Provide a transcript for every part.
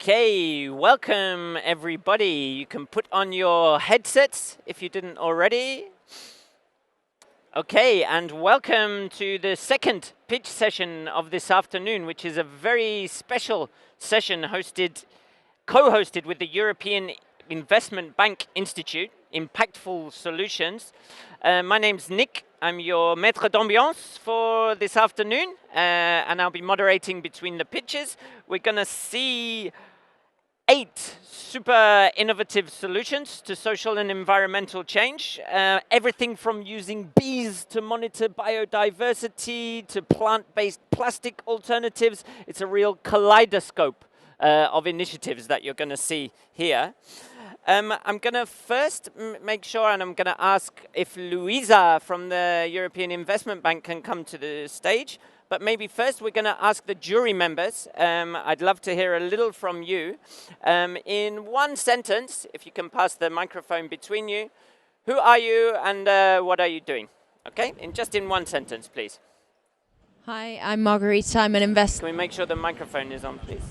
Okay, welcome everybody. You can put on your headsets if you didn't already. Okay, and welcome to the second pitch session of this afternoon, which is a very special session co-hosted with the European Investment Bank Institute, Impactful Solutions. My name's Nick. I'm your maître d'ambiance for this afternoon, and I'll be moderating between the pitches. We're going to see 8 super innovative solutions to social and environmental change. Everything from using bees to monitor biodiversity to plant-based plastic alternatives. It's a real kaleidoscope of initiatives that you're going to see here. I'm going to first make sure, and I'm going to ask if Luisa from the European Investment Bank can come to the stage. But maybe first we're going to ask the jury members. I'd love to hear a little from you. In one sentence, if you can pass the microphone between you, who are you and what are you doing? Okay, just in one sentence, please. Hi, I'm Margarita. I'm an investor. Can we make sure the microphone is on, please?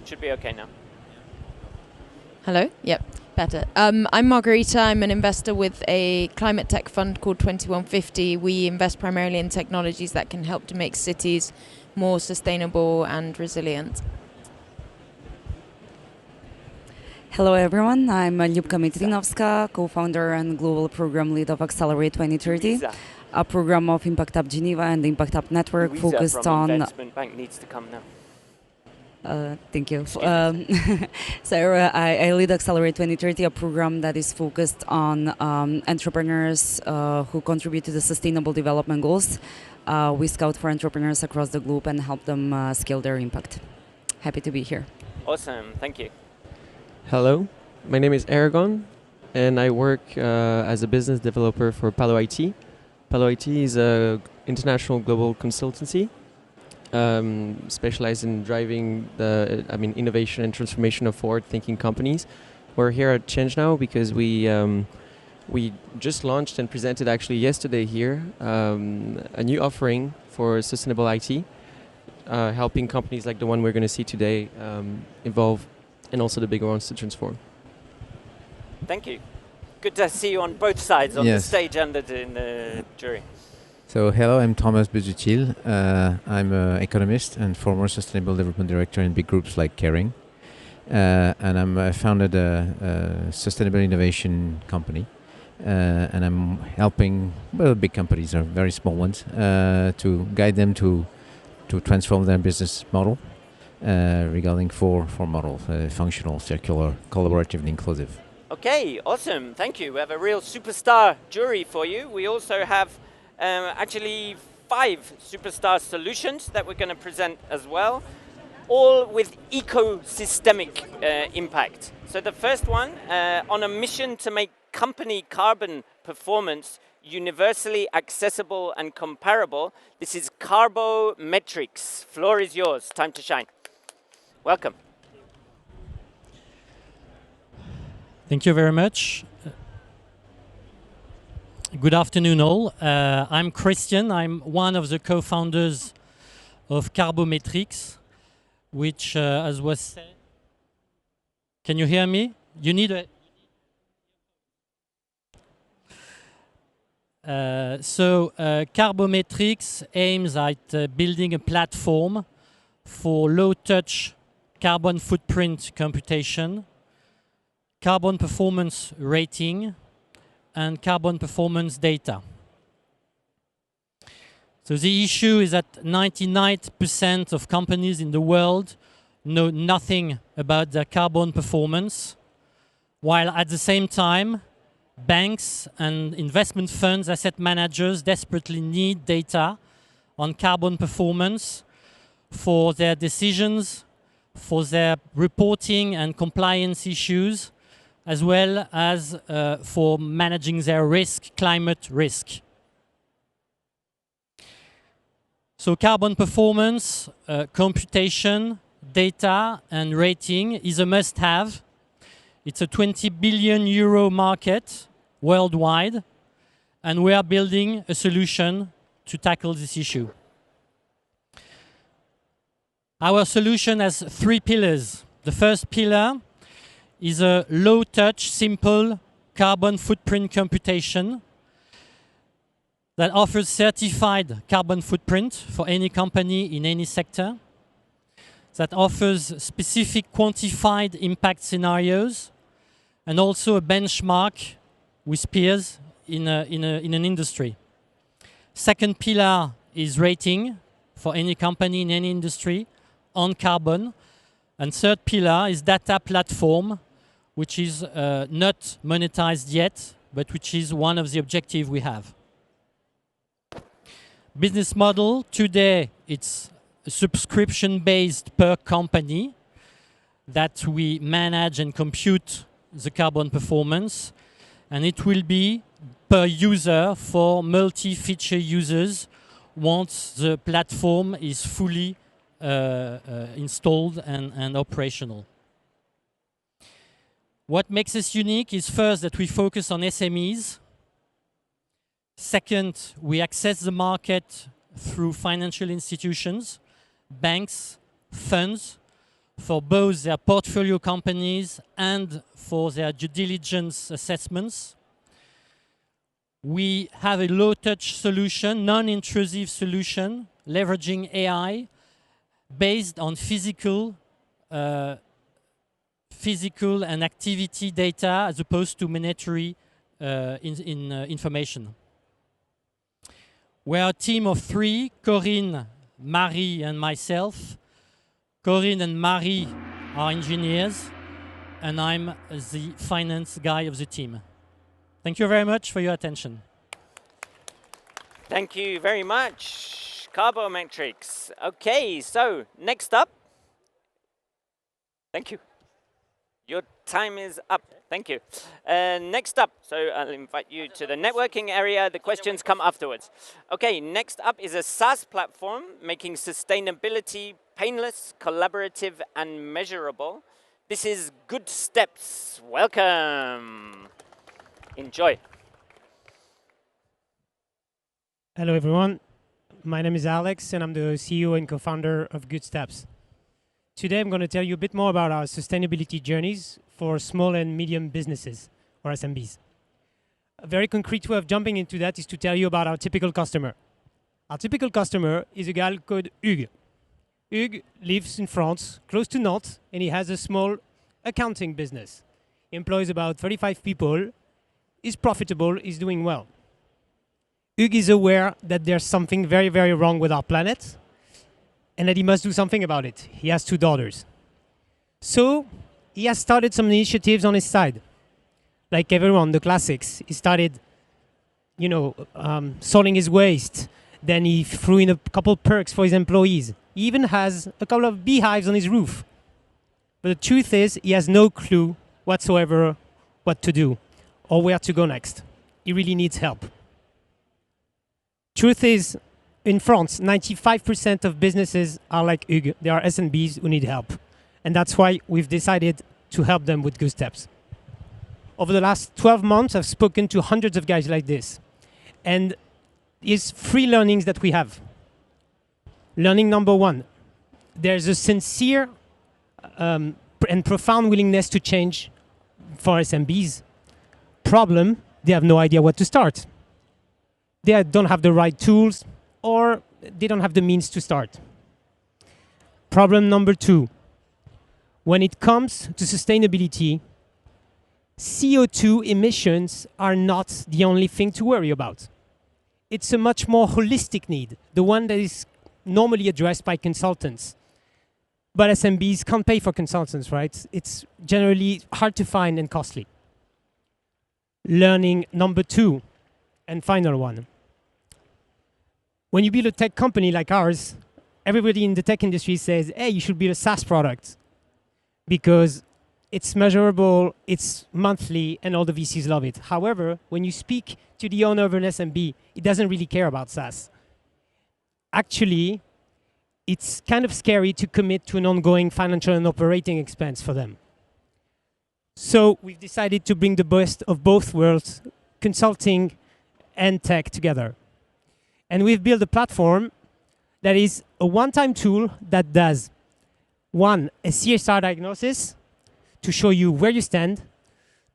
It should be okay now. Hello? Yep, better. I'm Margarita. I'm an investor with a climate tech fund called 2150. We invest primarily in technologies that can help to make cities more sustainable and resilient. Hello everyone, I'm Lyubka Mitrinovska, co-founder and global program lead of Accelerate 2030, Luisa. A program of Impact Hub Geneva and the Impact Hub Network Luisa focused from on... Investment Bank needs to come now. Thank you. I lead Accelerate 2030, a program that is focused on entrepreneurs who contribute to the Sustainable Development Goals. We scout for entrepreneurs across the globe and help them scale their impact. Happy to be here. Awesome, thank you. Hello, my name is Aragon, and I work as a business developer for Palo IT. Palo IT is an international global consultancy specialized in driving the innovation and transformation of forward-thinking companies. We're here at Change Now because we just launched and presented actually yesterday here a new offering for sustainable IT, helping companies like the one we're going to see today evolve, and also the bigger ones to transform. Thank you. Good to see you on both sides, on Yes. the stage and in the jury. So hello, I'm Thomas Bezutil. I'm an economist and former Sustainable Development Director in big groups like Kering. And I founded a sustainable innovation company. And I'm helping big companies or very small ones to guide them to transform their business model regarding four models: functional, circular, collaborative, and inclusive. Okay, awesome. Thank you. We have a real superstar jury for you. We also have actually 5 superstar solutions that we're going to present as well, all with ecosystemic impact. So the first one, on a mission to make company carbon performance universally accessible and comparable, this is carbometrix. Floor is yours. Time to shine. Welcome. Thank you very much. Good afternoon all. I'm Christian. I'm one of the co-founders of carbometrix, which as was said... Can you hear me? You need a... Carbometrix aims at building a platform for low-touch carbon footprint computation, carbon performance rating, and carbon performance data. So the issue is that 99% of companies in the world know nothing about their carbon performance, while at the same time, banks and investment funds, asset managers desperately need data on carbon performance for their decisions, for their reporting and compliance issues, as well as for managing their risk, climate risk. So carbon performance, computation, data and rating is a must-have. It's a 20 billion euro market worldwide, and we are building a solution to tackle this issue. Our solution has 3 pillars. The first pillar is a low-touch, simple carbon footprint computation that offers certified carbon footprint for any company in any sector, that offers specific quantified impact scenarios, and also a benchmark with peers in an industry. Second pillar is rating for any company in any industry on carbon. And third pillar is data platform, which is not monetized yet, but which is one of the objectives we have. Business model, today it's a subscription-based per company that we manage and compute the carbon performance, and it will be per user for multi-feature users once the platform is fully installed and operational. What makes us unique is first that we focus on SMEs. Second, we access the market through financial institutions, banks, funds, for both their portfolio companies and for their due diligence assessments. We have a low-touch solution, non-intrusive solution, leveraging AI, based on physical and activity data as opposed to monetary information. We're a team of 3, Corinne, Marie, and myself. Corinne and Marie are engineers, and I'm the finance guy of the team. Thank you very much for your attention. Thank you very much, carbometrix. Okay, so next up. Thank you. Your time is up. Thank you. Next up, so I'll invite you to the networking area. The questions come afterwards. Okay, next up is a SaaS platform making sustainability painless, collaborative, and measurable. This is Good Steps. Welcome. Enjoy. Hello, everyone. My name is Alex, and I'm the CEO and co-founder of Good Steps. Today, I'm going to tell you a bit more about our sustainability journeys for small and medium businesses, or SMBs. A very concrete way of jumping into that is to tell you about our typical customer. Our typical customer is a guy called Hugues. Hugues lives in France, close to Nantes, and he has a small accounting business. He employs about 35 people, is profitable, is doing well. Hugues is aware that there's something very, very wrong with our planet, and that he must do something about it. He has 2 daughters. So he has started some initiatives on his side. Like everyone, the classics. He started, sorting his waste. Then he threw in a couple perks for his employees. He even has a couple of beehives on his roof. But the truth is, he has no clue whatsoever what to do or where to go next. He really needs help. Truth is, in France, 95% of businesses are like Hugues. They are SMBs who need help. And that's why we've decided to help them with Good Steps. Over the last 12 months, I've spoken to hundreds of guys like this. And it's 3 learnings that we have. Learning number 1, there's a sincere and profound willingness to change for SMBs. Problem, they have no idea what to start. They don't have the right tools, or they don't have the means to start. Problem number 2, when it comes to sustainability, CO2 emissions are not the only thing to worry about. It's a much more holistic need, the one that is normally addressed by consultants. But SMBs can't pay for consultants, right? It's generally hard to find and costly. Learning number 2, and final one. When you build a tech company like ours, everybody in the tech industry says, hey, you should build a SaaS product because it's measurable, it's monthly, and all the VCs love it. However, when you speak to the owner of an SMB, he doesn't really care about SaaS. Actually, it's kind of scary to commit to an ongoing financial and operating expense for them. So we've decided to bring the best of both worlds, consulting and tech, together. And we've built a platform that is a one-time tool that does One, a CSR diagnosis to show you where you stand.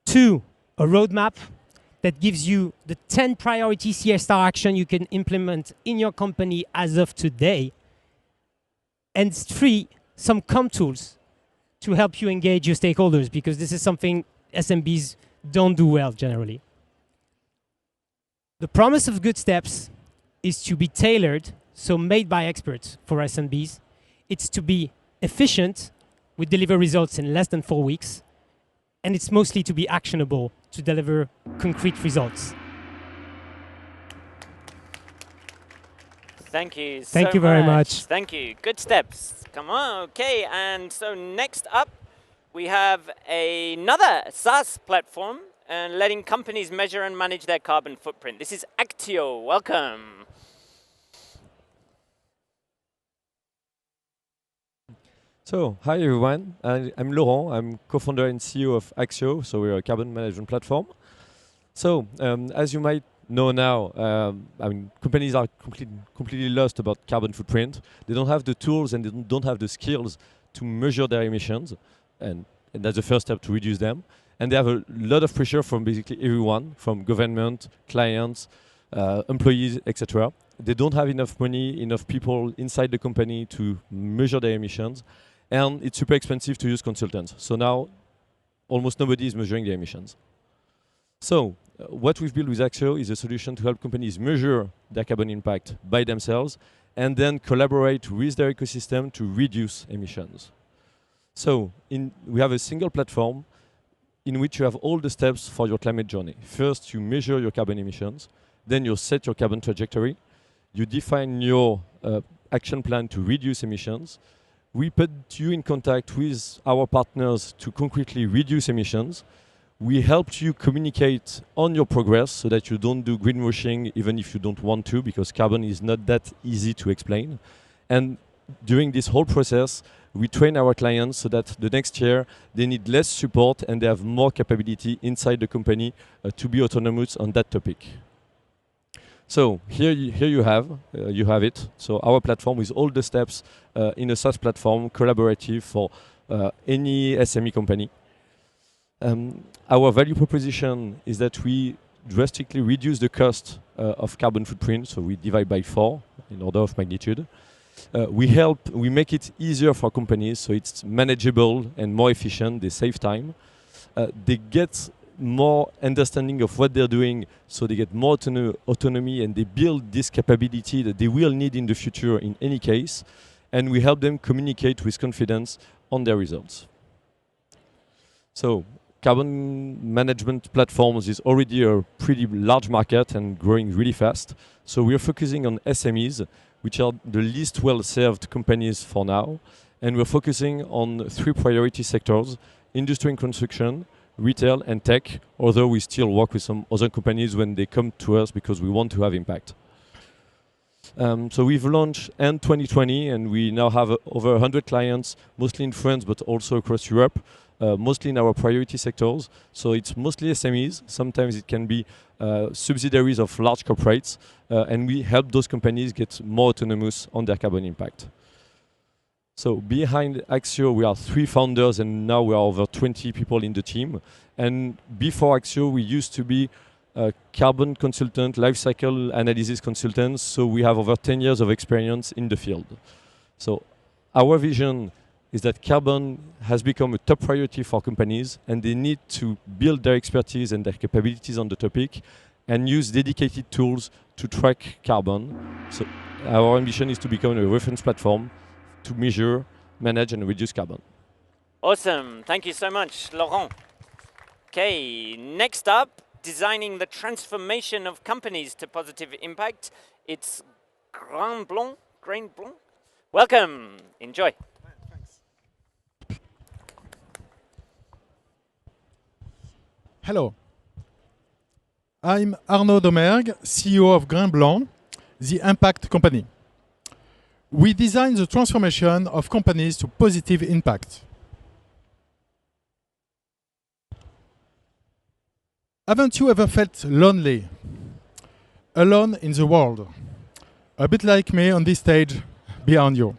Two, a roadmap that gives you the 10 priority CSR action you can implement in your company as of today. And three, some comp tools to help you engage your stakeholders, because this is something SMBs don't do well generally. The promise of Good Steps is to be tailored, so made by experts for SMBs. It's to be efficient. We deliver results in less than 4 weeks. And it's mostly to be actionable, to deliver concrete results. Thank you so Thank you very much. Thank you. Good steps. Come on. Okay. And so next up, we have another SaaS platform and letting companies measure and manage their carbon footprint. This is Aktio. Welcome. So, hi everyone. I'm Laurent. I'm co-founder and CEO of Aktio. So we're a carbon management platform. So, as you might know now, companies are completely lost about carbon footprint. They don't have the tools and they don't have the skills to measure their emissions, and that's the first step to reduce them. And they have a lot of pressure from basically everyone, from government, clients, employees, etc. They don't have enough money, enough people inside the company to measure their emissions, and it's super expensive to use consultants. So now, almost nobody is measuring their emissions. So, what we've built with Aktio is a solution to help companies measure their carbon impact by themselves and then collaborate with their ecosystem to reduce emissions. So, we have a single platform in which you have all the steps for your climate journey. First, you measure your carbon emissions. Then you set your carbon trajectory. You define your action plan to reduce emissions. We put you in contact with our partners to concretely reduce emissions. We helped you communicate on your progress so that you don't do greenwashing even if you don't want to, because carbon is not that easy to explain. And during this whole process, we train our clients so that the next year they need less support and they have more capability inside the company to be autonomous on that topic. So here you have it. So our platform with all the steps in a SaaS platform, collaborative for any SME company. Our value proposition is that we drastically reduce the cost of carbon footprint, so we divide by 4 in order of magnitude. We make it easier for companies, so it's manageable and more efficient. They save time. They get more understanding of what they're doing, so they get more autonomy and they build this capability that they will need in the future in any case. And we help them communicate with confidence on their results. So, carbon management platforms is already a pretty large market and growing really fast. So we are focusing on SMEs, which are the least well-served companies for now. And we're focusing on 3 priority sectors: industry and construction, retail, and tech, although we still work with some other companies when they come to us because we want to have impact. So we've launched end 2020, and we now have over 100 clients, mostly in France, but also across Europe, mostly in our priority sectors. So it's mostly SMEs. Sometimes it can be subsidiaries of large corporates, and we help those companies get more autonomous on their carbon impact. So behind Aktio, we are 3 founders, and now we are over 20 people in the team. And before Aktio, we used to be carbon consultant, life cycle analysis consultants. So we have over 10 years of experience in the field. So our vision is that carbon has become a top priority for companies, and they need to build their expertise and their capabilities on the topic and use dedicated tools to track carbon. So our ambition is to become a reference platform to measure, manage, and reduce carbon. Awesome. Thank you so much, Laurent. Okay, next up, designing the transformation of companies to positive impact. It's Grain Blanc. Welcome. Enjoy. Hello. I'm Arnaud Domergue, CEO of Grain Blanc, the impact company. We design the transformation of companies to positive impact. Haven't you ever felt lonely? Alone in the world? A bit like me on this stage behind you.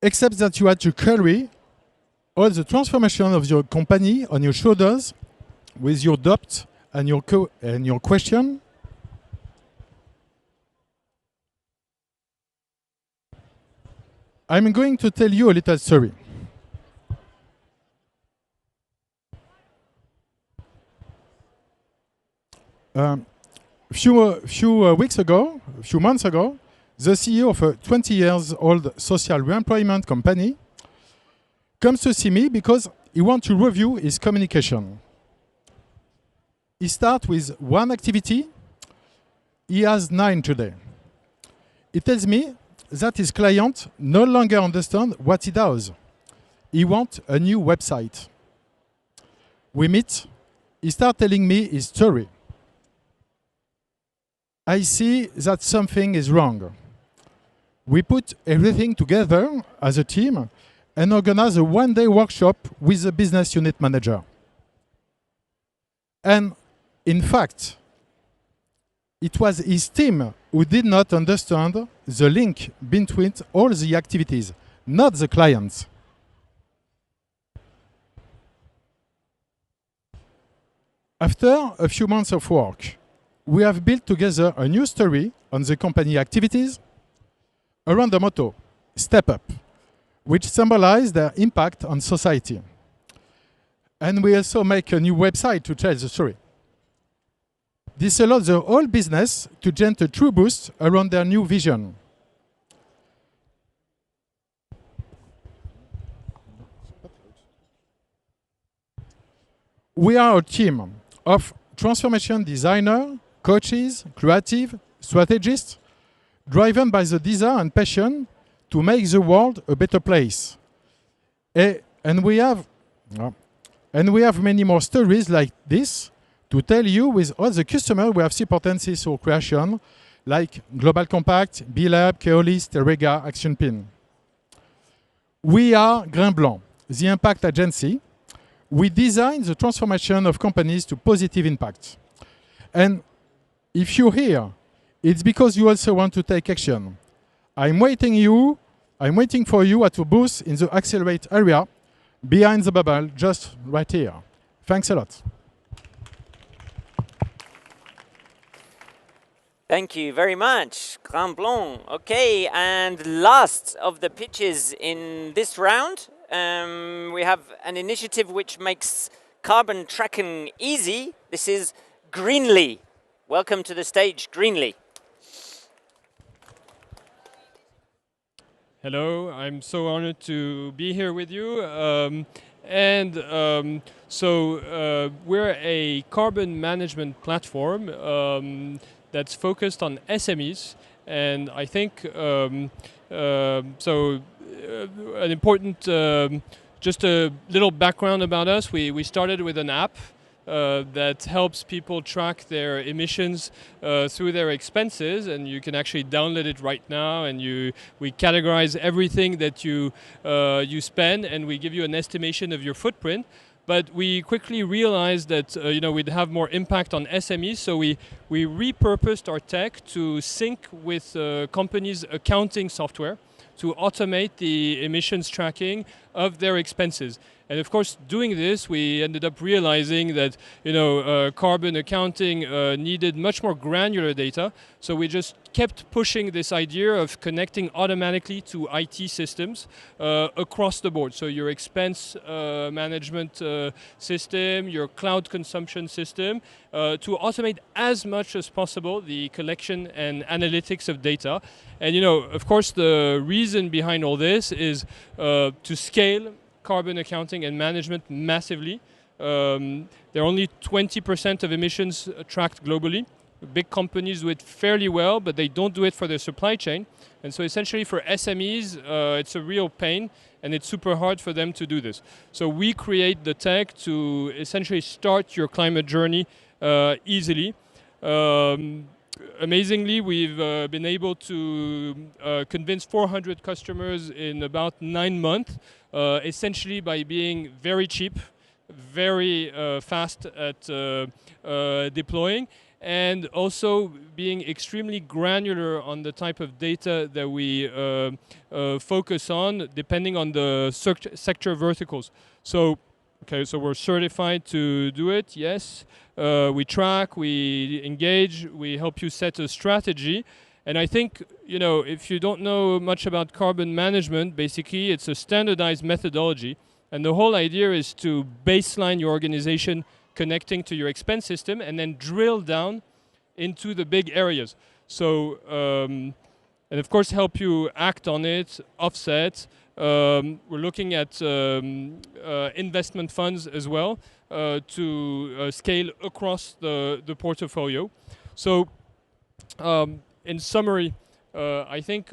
except that you had to carry all the transformation of your company on your shoulders with your doubt and your question. I'm going to tell you a little story. Few weeks ago, a few months ago, the CEO of a 20 years old social reemployment company comes to see me because he wants to review his communication. He starts with one activity. He has 9 today. He tells me that his client no longer understands what he does. He wants a new website. We meet. He starts telling me his story. I see that something is wrong. We put everything together as a team and organize a one-day workshop with the business unit manager. And in fact, it was his team who did not understand the link between all the activities, not the clients. After a few months of work, we have built together a new story on the company activities around the motto, Step Up, which symbolizes their impact on society. And we also make a new website to tell the story. This allows the whole business to generate a true boost around their new vision. We are a team of transformation designers, coaches, creative, strategists, driven by the desire and passion to make the world a better place. And we have many more stories like this to tell you with all the customers we have supported since our creation, like Global Compact, B-Lab, Keolis, Terega, Action Pin. We are Grain Blanc, the impact agency. We design the transformation of companies to positive impact. And if you're here, it's because you also want to take action. I'm waiting for you at a booth in the Accelerate area, behind the bubble, just right here. Thanks a lot. Thank you very much, Grand Blanc. Okay, and last of the pitches in this round, we have an initiative which makes carbon tracking easy. This is Greenly. Welcome to the stage, Greenly. Hello, I'm so honored to be here with you. We're a carbon management platform that's focused on SMEs, and I think an important, just a little background about us. We started with an app that helps people track their emissions through their expenses, and you can actually download it right now. And we categorize everything that you spend, and we give you an estimation of your footprint. But we quickly realized that we'd have more impact on SMEs, so we repurposed our tech to sync with companies' accounting software to automate the emissions tracking of their expenses. And of course, doing this, we ended up realizing that carbon accounting needed much more granular data. So we just kept pushing this idea of connecting automatically to IT systems across the board. So your expense management system, your cloud consumption system, to automate as much as possible the collection and analytics of data. And of course, the reason behind all this is to scale carbon accounting and management massively. There are only 20% of emissions tracked globally. Big companies do it fairly well, but they don't do it for their supply chain. And so essentially for SMEs, it's a real pain, and it's super hard for them to do this. So we create the tech to essentially start your climate journey easily. Amazingly, we've been able to convince 400 customers in about 9 months, essentially by being very cheap, very fast at deploying, and also being extremely granular on the type of data that we focus on, depending on the sector verticals. So, okay, so we're certified to do it, yes. We track, we engage, we help you set a strategy. And I think, if you don't know much about carbon management, basically it's a standardized methodology. And the whole idea is to baseline your organization connecting to your expense system and then drill down into the big areas. So, and of course help you act on it, offset. We're looking at investment funds as well to scale across the portfolio. So, in summary, I think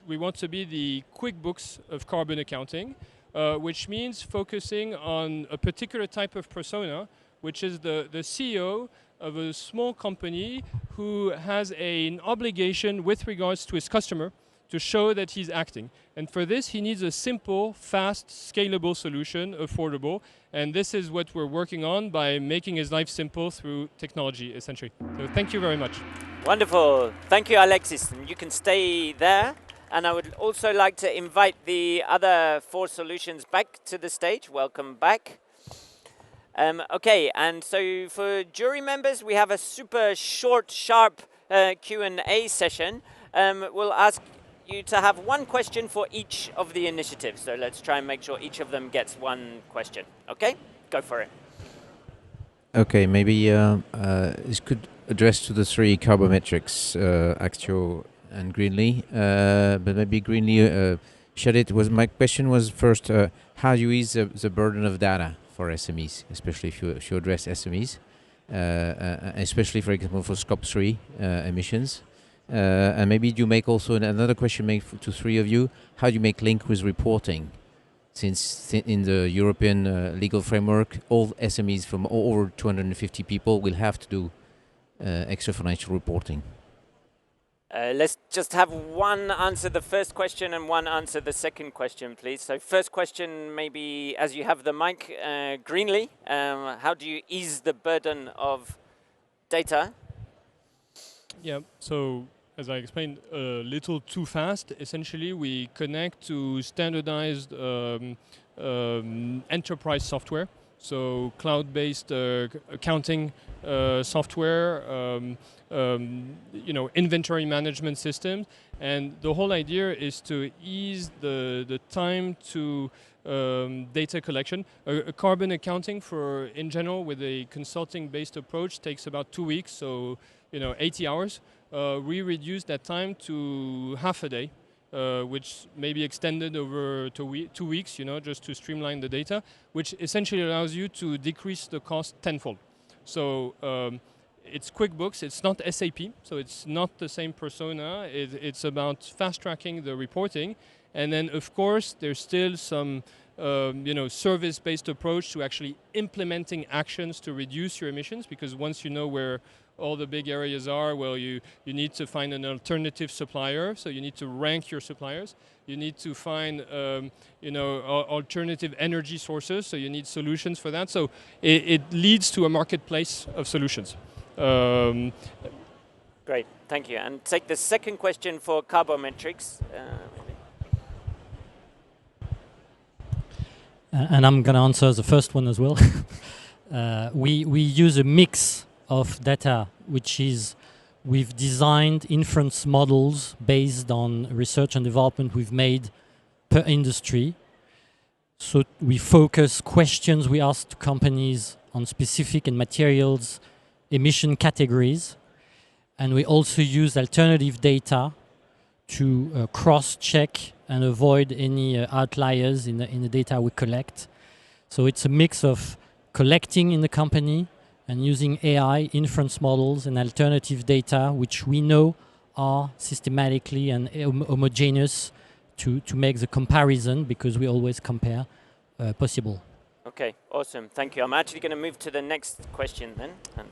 we want to be the QuickBooks of carbon accounting, which means focusing on a particular type of persona, which is the CEO of a small company who has an obligation with regards to his customer to show that he's acting. And for this, he needs a simple, fast, scalable solution, affordable. And this is what we're working on by making his life simple through technology, essentially. So thank you very much. Wonderful. Thank you, Alexis. And you can stay there. And I would also like to invite the other 4 solutions back to the stage. Welcome back. Okay, and so for jury members, we have a super short, sharp Q&A session. We'll ask you to have 1 question for each of the initiatives. So let's try and make sure each of them gets 1 question. Okay, go for it. Okay, maybe this could address to the 3 carbometrix, Aktio and Greenly, but maybe Greenly, my question was first, how you ease the burden of data for SMEs, especially if you address SMEs, especially, for example, for Scope 3 emissions. And maybe you make also another question to 3 of you, how do you make link with reporting? Since in the European legal framework, all SMEs from over 250 people will have to do extra financial reporting. Let's just have 1 answer the first question and 1 answer the second question, please. So first question, maybe as you have the mic, Greenly, how do you ease the burden of data? Yeah, so as I explained a little too fast, essentially we connect to standardized enterprise software. So cloud-based accounting software, inventory management systems. And the whole idea is to ease the time to data collection. A carbon accounting in general with a consulting-based approach takes about 2 weeks, so 80 hours. We reduce that time to half a day, which may be extended over 2 weeks, just to streamline the data, which essentially allows you to decrease the cost tenfold. So it's QuickBooks, it's not SAP, so it's not the same persona. It's about fast-tracking the reporting. And then, of course, there's still some service-based approach to actually implementing actions to reduce your emissions, because once you know where all the big areas are, well, you need to find an alternative supplier, so you need to rank your suppliers. You need to find alternative energy sources, so you need solutions for that. So it leads to a marketplace of solutions. Great, thank you. And take the second question for carbometrix. And I'm going to answer the first one as well. We use a mix of data, which is we've designed inference models based on research and development we've made per industry. So we focus questions we ask to companies on specific and materials emission categories. And we also use alternative data to cross-check and avoid any outliers in the data we collect. So it's a mix of collecting in the company and using AI, inference models, and alternative data, which we know are systematically and homogeneous to make the comparison, because we always compare possible. Okay, awesome. Thank you. I'm actually going to move to the next question then. And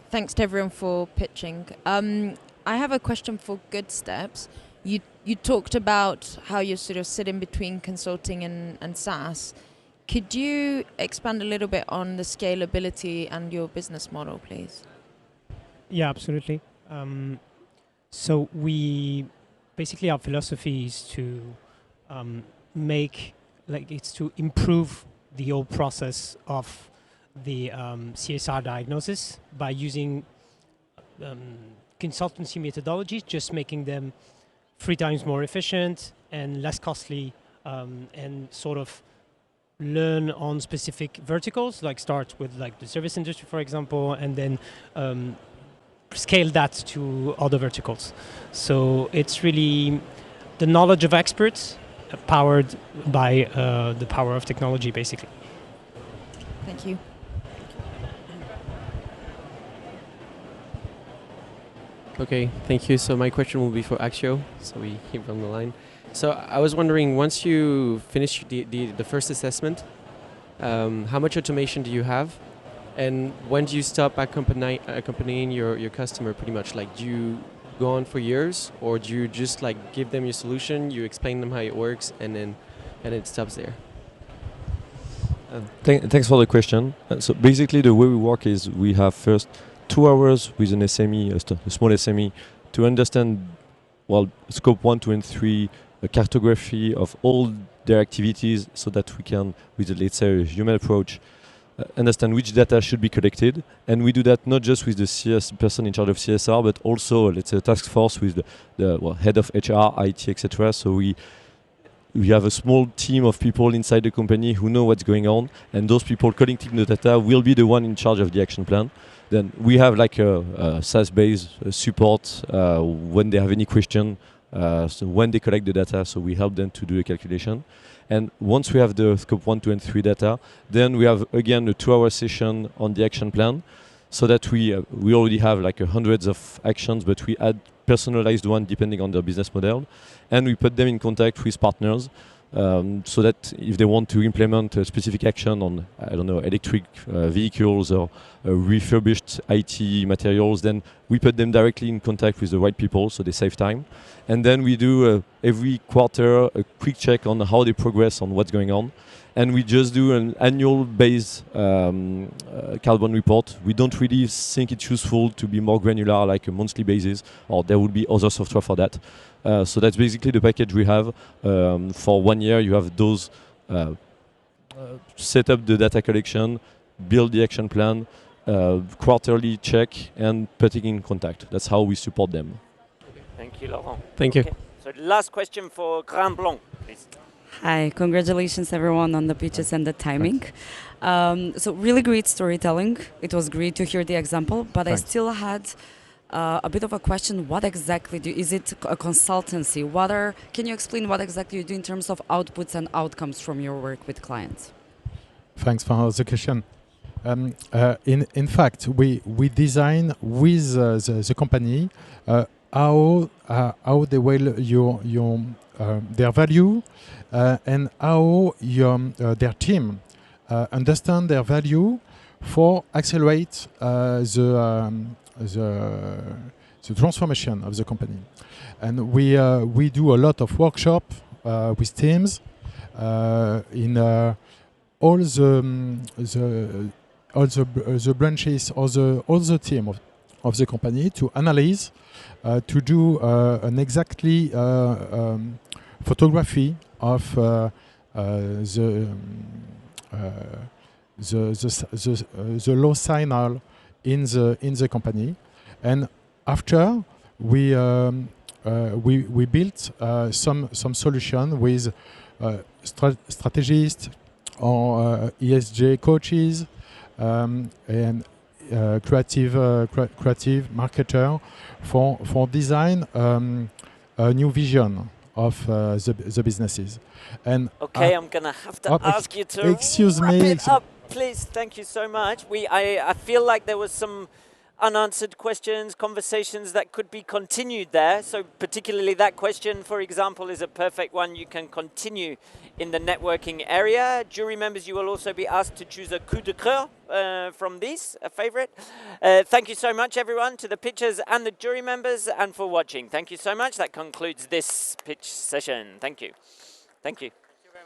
thanks to everyone for pitching. I have a question for Good Steps. You talked about how you sort of sit in between consulting and SaaS. Could you expand a little bit on the scalability and your business model, please? Yeah, absolutely. So basically our philosophy is to it's to improve the whole process of the CSR diagnosis by using consultancy methodologies, just making them 3 times more efficient and less costly, and sort of learn on specific verticals, like start with like the service industry, for example, and then scale that to other verticals. So it's really the knowledge of experts powered by the power of technology, basically. Thank you. Okay, thank you. So my question will be for Aktio, so we keep on the line. So I was wondering, once you finish the first assessment, how much automation do you have? And when do you stop accompanying your customer, pretty much? Like, do you go on for years, or do you just like give them your solution, you explain them how it works, and then it stops there? Thanks for the question. So basically the way we work is we have first 2 hours with an SME, a small SME, to understand, well, scope 1, 2 and 3, a cartography of all their activities, so that we can, with let's say a human approach, understand which data should be collected. And we do that not just with the person in charge of CSR, but also, let's say, a task force with the head of HR, IT, etc. So we have a small team of people inside the company who know what's going on, and those people collecting the data will be the one in charge of the action plan. Then we have like a SaaS-based support when they have any question, so when they collect the data, so we help them to do a calculation. And once we have the scope 1, 2 and 3 data, then we have again a 2-hour session on the action plan, so that we already have like hundreds of actions, but we add personalized one depending on their business model, and we put them in contact with partners, so that if they want to implement a specific action on, I don't know, electric vehicles or refurbished IT materials, then we put them directly in contact with the right people, so they save time. And then we do every quarter a quick check on how they progress on what's going on. And we just do an annual based carbon report. We don't really think it's useful to be more granular, like a monthly basis, or there would be other software for that. So that's basically the package we have. For 1 year, you have those set up the data collection, build the action plan, quarterly check, and putting in contact. That's how we support them. Thank you, Laurent. Thank you. Okay. So last question for BLANC, please. Hi, congratulations everyone on the pitches and the timing. So really great storytelling. It was great to hear the example, but Thanks. I still had a bit of a question. What exactly is it a consultancy? Can you explain what exactly you do in terms of outputs and outcomes from your work with clients? Thanks for the question. In fact, we design with the company how they will their value, and how their team understand their value for accelerate the transformation of the company. And we do a lot of workshop with teams in all the branches, all the team of the company, to analyze, to do an exactly photography of the low signal in the company. And after we built some solution with strategists or ESG coaches, and creative marketer for design a new vision of the businesses. And Okay, I'm gonna have to ask you to wrap it up, please. Thank you so much. I feel like there was some unanswered questions, conversations that could be continued there. So particularly that question, for example, is a perfect one you can continue in the networking area. Jury members, you will also be asked to choose a coup de cœur from these, a favorite. Thank you so much, everyone, to the pitchers and the jury members, and for watching. Thank you so much. That concludes this pitch session. Thank you. Thank you.